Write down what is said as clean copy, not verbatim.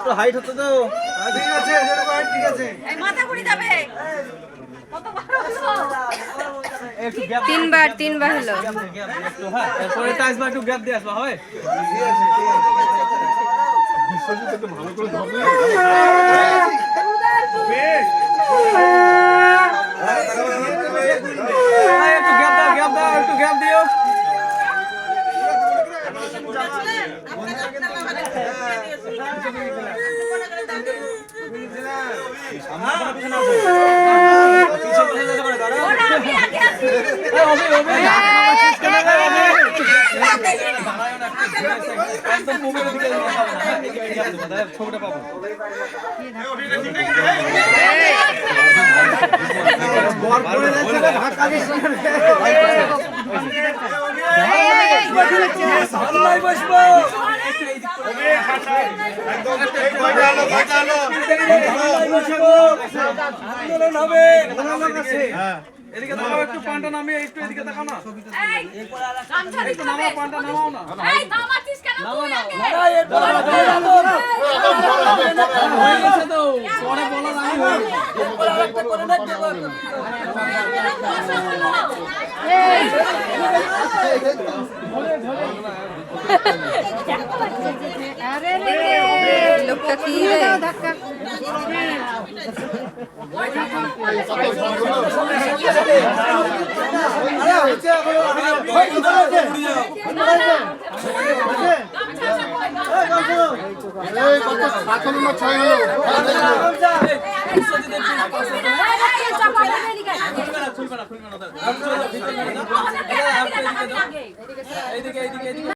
একটু হাইট হতে তো। ঠিক আছে, ঠিক আছে। এই মাথা ঘুরে যাবে। তিনবার হলো। একটু হ্যাঁ, এরপরে তো আসবা, একটু গ্যাপ দিয়ে আসবা, হবে? একটু গ্যাপ দাও, একটু গ্যাপ দিও। ছবিটা পাবো। এদিকে তাকাও, একটু পানটা নামিয়ে একটু এদিকে তাকাও না। একটু নামাও, পানটা নামাও না। এই নামাচ্ছিস কেন তুই আগে? হয়ে গেছে তো, পরে বলার আমি হয়ে আরে রে লোকটা কি রে ধাক্কা এইদিকে